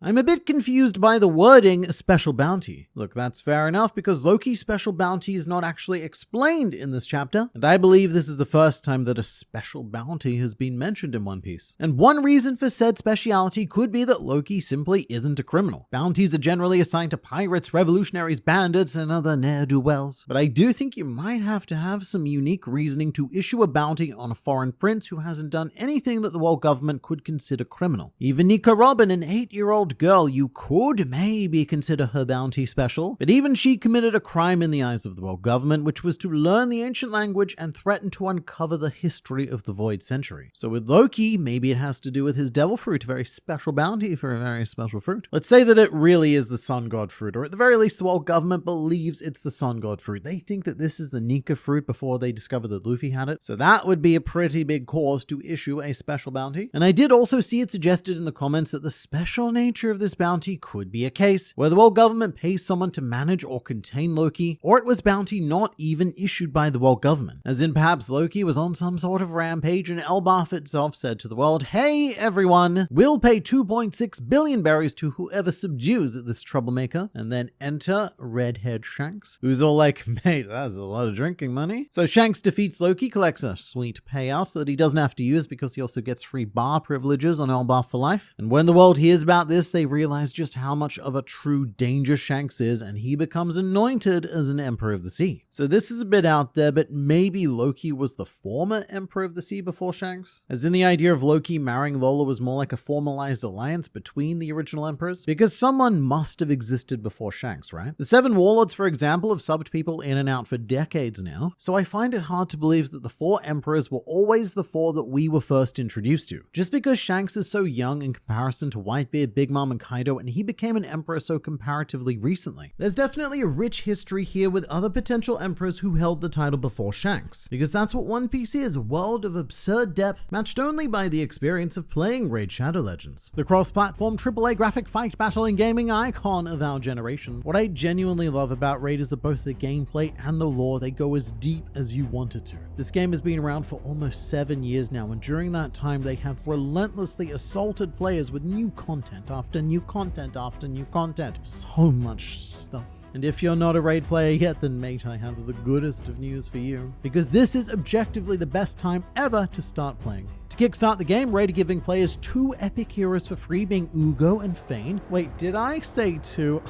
I'm a bit confused by the wording special bounty. Look, that's fair enough because Loki's special bounty is not actually explained in this chapter, and I believe this is the first time that a special bounty has been mentioned in One Piece. And one reason for said speciality could be that Loki simply isn't a criminal. Bounties are generally assigned to pirates, revolutionaries, bandits, and other ne'er-do-wells. But I do think you might have to have some unique reasoning to issue a bounty on a foreign prince who hasn't done anything that the world government could consider criminal. Even Nika Robin, an 8-year-old girl, you could maybe consider her bounty special, but even she committed a crime in the eyes of the world government, which was to learn the ancient language and threaten to uncover the history of the Void Century. So with Loki, maybe it has to do with his devil fruit, a very special bounty for a very special fruit. Let's say that it really is the sun god fruit, or at the very least the world government believes it's the sun god fruit. They think that this is the Nika fruit before they discovered that Luffy had it, so that would be a pretty big cause to issue a special bounty. And I did also see it suggested in the comments that the special nature of this bounty could be a case where the world government pays someone to manage or contain Loki, or it was bounty not even issued by the world government. As in perhaps Loki was on some sort of rampage and Elbaf itself said to the world, hey everyone, we'll pay 2.6 billion berries to whoever subdues this troublemaker, and then enter redhead Shanks, who's all like, mate, that's a lot of drinking money. So Shanks defeats Loki, collects a sweet payout that he doesn't have to use because he also gets free bar privileges on Elbaf for life. And when the world hears about this, they realize just how much of a true danger Shanks is, and he becomes anointed as an Emperor of the Sea. So this is a bit out there, but maybe Loki was the former Emperor of the Sea before Shanks? As in the idea of Loki marrying Lola was more like a formalized alliance between the original emperors? Because someone must have existed before Shanks, right? The Seven Warlords, for example, have subbed people in and out for decades now, so I find it hard to believe that the 4 emperors were always the 4 that we were first introduced to. Just because Shanks is so young in comparison to Whitebeard, Big Mom, and Kaido, and he became an emperor so comparatively recently. There's definitely a rich history here with other potential emperors who held the title before Shanks, because that's what One Piece is, a world of absurd depth matched only by the experience of playing Raid Shadow Legends, the cross-platform AAA graphic fight battle and gaming icon of our generation. What I genuinely love about Raid is that both the gameplay and the lore, they go as deep as you want it to. This game has been around for almost 7 years now, and during that time they have relentlessly assaulted players with new content after new content after new content. So much stuff. And if you're not a Raid player yet, then mate, I have the goodest of news for you, because this is objectively the best time ever to start playing. To kickstart the game, Raid are giving players 2 epic heroes for free, being Uugo and Fayne. Wait, did I say 2?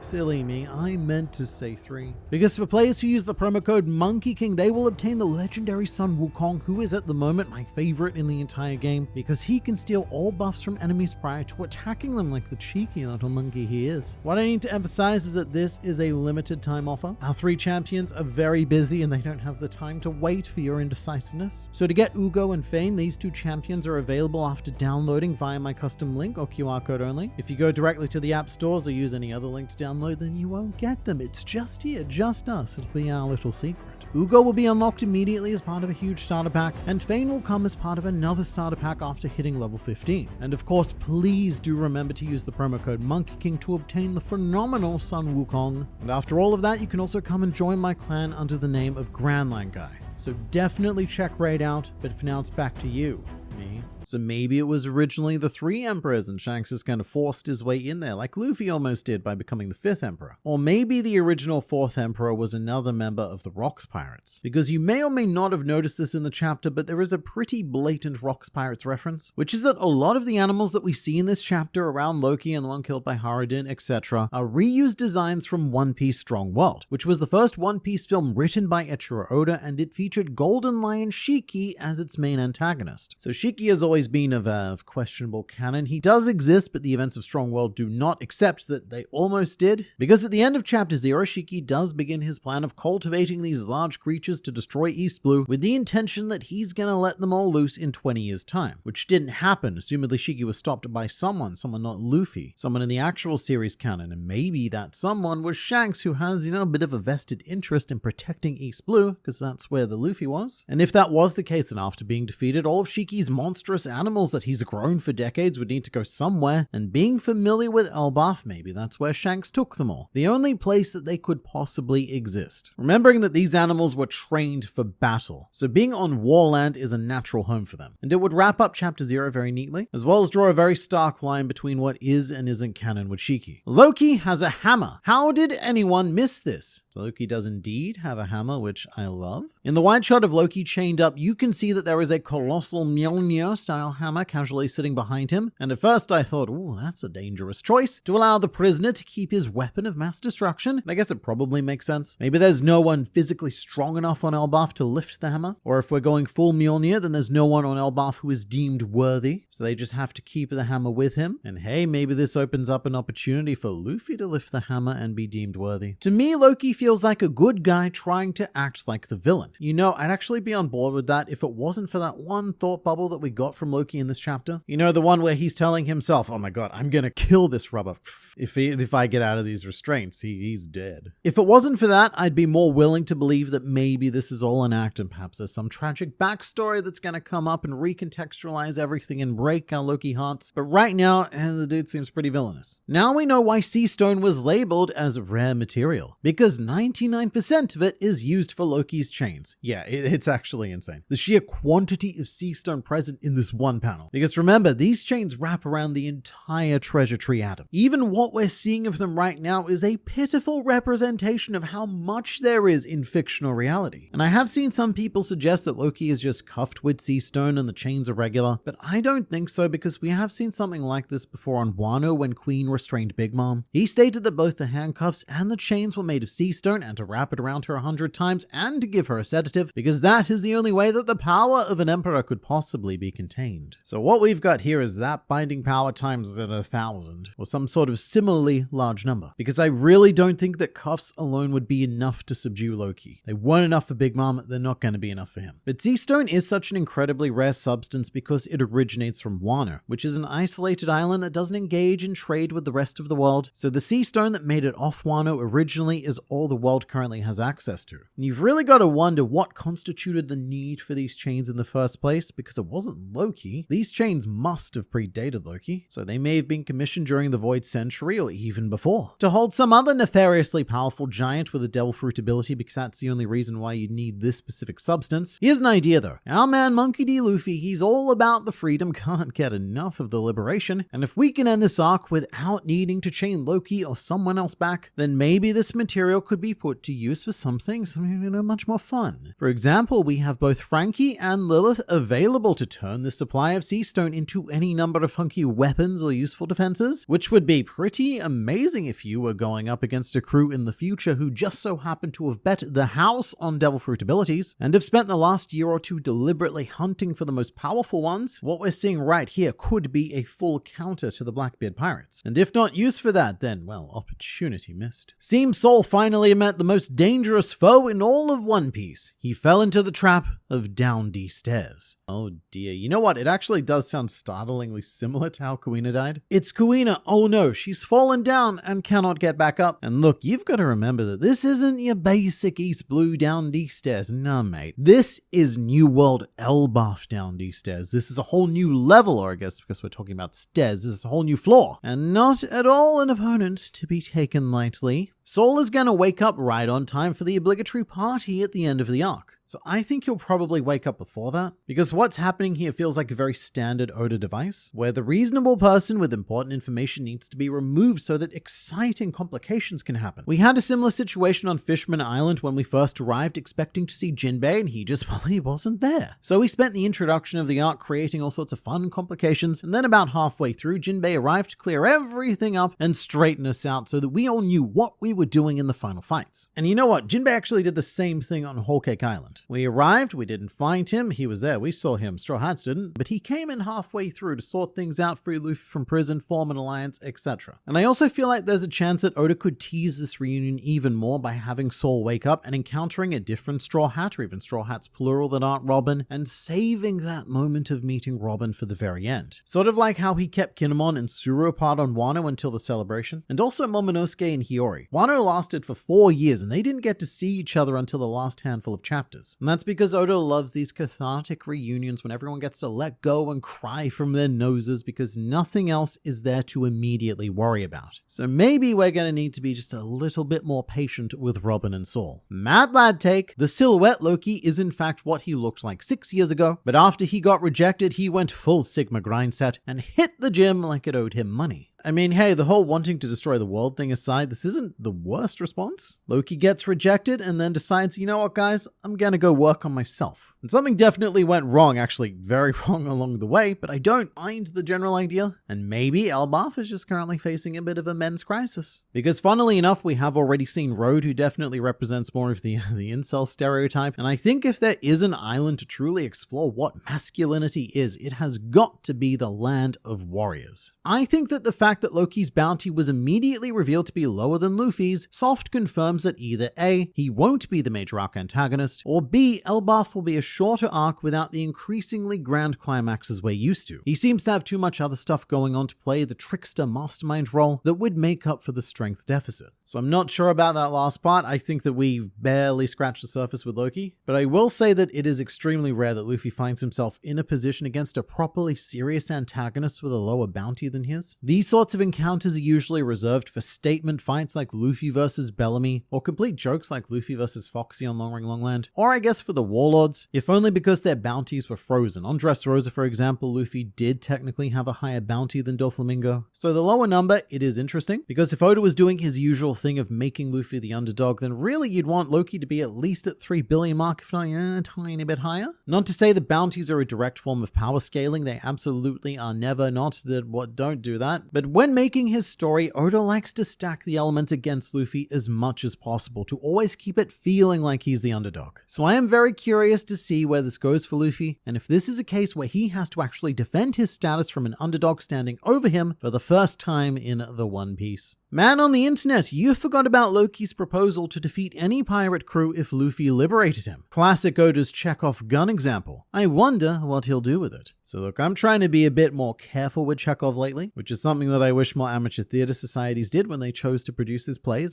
Silly me, I meant to say 3. Because for players who use the promo code Monkey King, they will obtain the legendary Sun Wukong, who is at the moment my favorite in the entire game, because he can steal all buffs from enemies prior to attacking them like the cheeky little monkey he is. What I need to emphasize is that this is a limited time offer. Our 3 champions are very busy and they don't have the time to wait for your indecisiveness. So to get Uugo and Fayne, these 2 champions are available after downloading via my custom link or QR code only. If you go directly to the app stores or use any other link to download, then you won't get them. It's just here, just us. It'll be our little secret. Uugo will be unlocked immediately as part of a huge starter pack, and Fayne will come as part of another starter pack after hitting level 15. And of course, please do remember to use the promo code Monkey King to obtain the phenomenal Sun Wukong. And after all of that, you can also come and join my clan under the name of Grandline Guy. So definitely check Raid out, but for now it's back to you, me. So maybe it was originally the 3 emperors and Shanks just kind of forced his way in there, like Luffy almost did by becoming the 5th emperor. Or maybe the original 4th emperor was another member of the Rocks Pirates. Because you may or may not have noticed this in the chapter, but there is a pretty blatant Rocks Pirates reference, which is that a lot of the animals that we see in this chapter around Loki and the one killed by Haradin, etc., are reused designs from One Piece Strong World, which was the first One Piece film written by Eiichiro Oda, and it featured Golden Lion Shiki as its main antagonist. So Shiki has always been of questionable canon. He does exist, but the events of Strong World do not accept that they almost did. Because at the end of Chapter 0, Shiki does begin his plan of cultivating these large creatures to destroy East Blue with the intention that he's gonna let them all loose in 20 years' time. Which didn't happen. Assumedly Shiki was stopped by someone not Luffy. Someone in the actual series canon, and maybe that someone was Shanks, who has, a bit of a vested interest in protecting East Blue, because that's where the Luffy was. And if that was the case, then after being defeated, all of Shiki's monstrous animals that he's grown for decades would need to go somewhere, and being familiar with Elbaf, maybe that's where Shanks took them all. The only place that they could possibly exist. Remembering that these animals were trained for battle, so being on Warland is a natural home for them. And it would wrap up Chapter 0 very neatly, as well as draw a very stark line between what is and isn't canon with Shiki. Loki has a hammer. How did anyone miss this? Loki does indeed have a hammer, which I love. In the wide shot of Loki chained up, you can see that there is a colossal Mjolnir-style hammer casually sitting behind him, and at first I thought, ooh, that's a dangerous choice, to allow the prisoner to keep his weapon of mass destruction. And I guess it probably makes sense. Maybe there's no one physically strong enough on Elbaf to lift the hammer, or if we're going full Mjolnir, then there's no one on Elbaf who is deemed worthy, so they just have to keep the hammer with him. And hey, maybe this opens up an opportunity for Luffy to lift the hammer and be deemed worthy. To me, Loki feels like a good guy trying to act like the villain. You know, I'd actually be on board with that if it wasn't for that one thought bubble that we got from Loki in this chapter. You know, the one where he's telling himself, oh my god, I'm gonna kill this rubber. If I get out of these restraints, he's dead. If it wasn't for that, I'd be more willing to believe that maybe this is all an act and perhaps there's some tragic backstory that's gonna come up and recontextualize everything and break our Loki hearts. But right now, the dude seems pretty villainous. Now we know why sea stone was labeled as rare material, because 99% of it is used for Loki's chains. Yeah, it's actually insane. The sheer quantity of sea stone present in this one panel. Because remember, these chains wrap around the entire treasure tree atom. Even what we're seeing of them right now is a pitiful representation of how much there is in fictional reality. And I have seen some people suggest that Loki is just cuffed with sea stone and the chains are regular, but I don't think so, because we have seen something like this before on Wano when Queen restrained Big Mom. He stated that both the handcuffs and the chains were made of sea stone, and to wrap it around her 100 times and to give her a sedative, because that is the only way that the power of an emperor could possibly be contained. So what we've got here is that binding power times 1,000, or some sort of similarly large number, because I really don't think that cuffs alone would be enough to subdue Loki. They weren't enough for Big Mom, they're not going to be enough for him. But sea stone is such an incredibly rare substance because it originates from Wano, which is an isolated island that doesn't engage in trade with the rest of the world, so the sea stone that made it off Wano originally is all the world currently has access to. And you've really got to wonder what constituted the need for these chains in the first place, because it wasn't Loki. These chains must have predated Loki, so they may have been commissioned during the Void Century or even before, to hold some other nefariously powerful giant with a devil fruit ability, because that's the only reason why you need this specific substance. Here's an idea though. Our man Monkey D. Luffy, he's all about the freedom, can't get enough of the liberation, and if we can end this arc without needing to chain Loki or someone else back, then maybe this material could be put to use for something much more fun. For example, we have both Frankie and Lilith available to turn the supply of sea stone into any number of funky weapons or useful defenses, which would be pretty amazing if you were going up against a crew in the future who just so happened to have bet the house on devil fruit abilities and have spent the last year or two deliberately hunting for the most powerful ones. What we're seeing right here could be a full counter to the Blackbeard pirates. And if not used for that, then, well, opportunity missed. Seems Soul finally met the most dangerous foe in all of One Piece. He fell into the trap of Down D Stairs. Oh dear, you know what? It actually does sound startlingly similar to how Kuina died. It's Kuina. Oh no, she's fallen down and cannot get back up. And look, you've got to remember that this isn't your basic East Blue Down D Stairs. No, mate. This is New World Elbo Down D Stairs. This is a whole new level, or I guess because we're talking about stairs, this is a whole new floor. And not at all an opponent to be taken lightly. Soul is gonna wake up right on time for the obligatory party at the end of the arc. So I think he'll probably wake up before that, because what's happening here feels like a very standard Oda device, where the reasonable person with important information needs to be removed so that exciting complications can happen. We had a similar situation on Fishman Island when we first arrived expecting to see Jinbei, and he just, well, he wasn't there. So we spent the introduction of the arc creating all sorts of fun complications, and then about halfway through, Jinbei arrived to clear everything up and straighten us out so that we all knew what we were doing in the final fights. And you know what? Jinbei actually did the same thing on Whole Cake Island. We arrived, we didn't find him, he was there, we saw him, Straw Hats didn't, but he came in halfway through to sort things out, free Luffy from prison, form an alliance, etc. And I also feel like there's a chance that Oda could tease this reunion even more by having Soul wake up and encountering a different Straw Hat, or even Straw Hats plural that aren't Robin, and saving that moment of meeting Robin for the very end. Sort of like how he kept Kinemon and Suru apart on Wano until the celebration, and also Momonosuke and Hiyori. Why Wano lasted for 4 years and they didn't get to see each other until the last handful of chapters. And that's because Oda loves these cathartic reunions when everyone gets to let go and cry from their noses because nothing else is there to immediately worry about. So maybe we're going to need to be just a little bit more patient with Robin and Saul. Mad Lad take, the silhouette Loki is in fact what he looked like 6 years ago, but after he got rejected, he went full Sigma grind set and hit the gym like it owed him money. I mean, hey, the whole wanting to destroy the world thing aside, this isn't the worst response. Loki gets rejected and then decides, you know what guys, I'm gonna go work on myself. And something definitely went wrong, actually very wrong along the way, but I don't mind the general idea. And maybe Elbaf is just currently facing a bit of a men's crisis. Because funnily enough, we have already seen Road, who definitely represents more of the incel stereotype. And I think if there is an island to truly explore what masculinity is, it has got to be the land of warriors. I think that the fact that Loki's bounty was immediately revealed to be lower than Luffy's soft confirms that either A, he won't be the major arc antagonist, or B, Elbaf will be a shorter arc without the increasingly grand climaxes we're used to. He seems to have too much other stuff going on to play the trickster mastermind role that would make up for the strength deficit. So I'm not sure about that last part. I think that we've barely scratched the surface with Loki, but I will say that it is extremely rare that Luffy finds himself in a position against a properly serious antagonist with a lower bounty than his. These sorts of encounters are usually reserved for statement fights like Luffy versus Bellamy, or complete jokes like Luffy versus Foxy on Long Ring Longland, or I guess for the warlords, if only because their bounties were frozen. On Dressrosa, for example, Luffy did technically have a higher bounty than Doflamingo. So the lower number, it is interesting, because if Oda was doing his usual thing of making Luffy the underdog, then really you'd want Loki to be at least at 3 billion mark, if not a tiny bit higher. Not to say the bounties are a direct form of power scaling, they absolutely are never, not that what don't do that, but when making his story, Oda likes to stack the elements against Luffy as much as possible to always keep it feeling like he's the underdog. So I am very curious to see where this goes for Luffy, and if this is a case where he has to actually defend his status from an underdog standing over him for the first time in the One Piece. Man on the internet, you forgot about Loki's proposal to defeat any pirate crew if Luffy liberated him. Classic Oda's Chekhov gun example. I wonder what he'll do with it. So look, I'm trying to be a bit more careful with Chekhov lately, which is something that I wish more amateur theater societies did when they chose to produce his plays.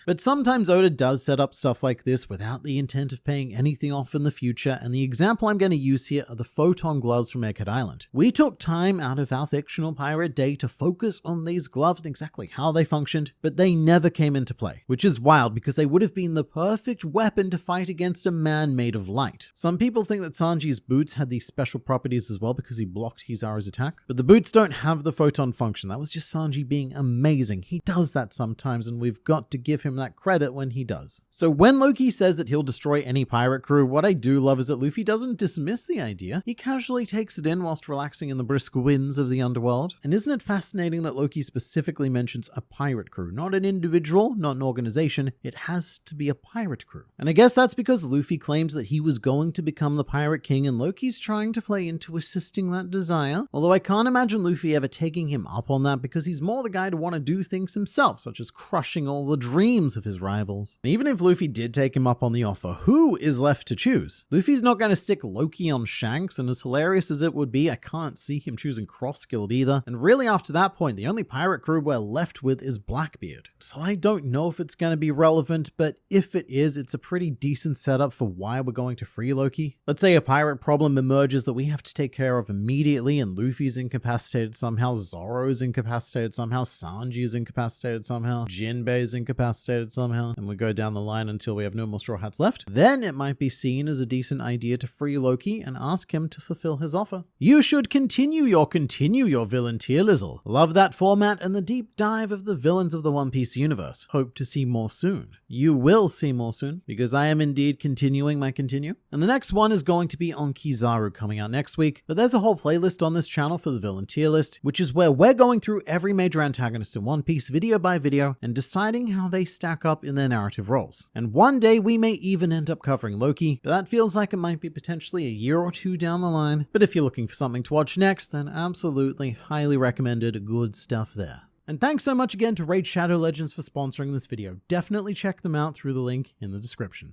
But sometimes Oda does set up stuff like this without the intent of paying anything off in the future, and the example I'm going to use here are the photon gloves from Egghead Island. We took time out of our fictional pirate day to focus on these gloves and exactly how they functioned, but they never came into play, which is wild because they would have been the perfect weapon to fight against a man made of light. Some people think that Sanji's boots had these special properties as well because he blocked Kizaru's attack, but the boots don't have the photon function. That was just Sanji being amazing. He does that sometimes, and we've got to give him that credit when he does. So when Loki says that he'll destroy any pirate crew, what I do love is that Luffy doesn't dismiss the idea. He casually takes it in whilst relaxing in the brisk winds of the underworld. And isn't it fascinating that Loki specifically mentions a pirate crew, not an individual, not an organization. It has to be a pirate crew. And I guess that's because Luffy claims that he was going to become the pirate king, and Loki's trying to play into assisting that desire. Although I can't imagine Luffy ever taking him up on that because he's more the guy to want to do things himself, such as crushing all the dreams of his rivals. And even if Luffy did take him up on the offer, who is left to choose? Luffy's not going to stick Loki on Shanks, and as hilarious as it would be, I can't see him choosing Cross-Guild either. And really after that point, the only pirate crew we're left with is Blackbeard. So I don't know if it's going to be relevant, but if it is, it's a pretty decent setup for why we're going to free Loki. Let's say a pirate problem emerges that we have to take care of immediately, and Luffy's incapacitated somehow, Zoro's incapacitated somehow, Sanji's incapacitated somehow, Jinbei's incapacitated somehow, and we go down the line until we have no more Straw Hats left. Then it might be seen as a decent idea to free Loki and ask him to fulfill his offer. You should continue your villain tier lizzle. Love that format and the deep dive of the villains of the One Piece universe. Hope to see more soon. You will see more soon, because I am indeed continuing my continue. And the next one is going to be on Kizaru coming out next week, but there's a whole playlist on this channel for the villain tier list, which is where we're going through every major antagonist in One Piece video by video and deciding how they stack up in their narrative roles. And one day we may even end up covering Loki, but that feels like it might be potentially a year or two down the line. But if you're looking for something to watch next, then absolutely highly recommended, good stuff there. And thanks so much again to Raid Shadow Legends for sponsoring this video. Definitely check them out through the link in the description.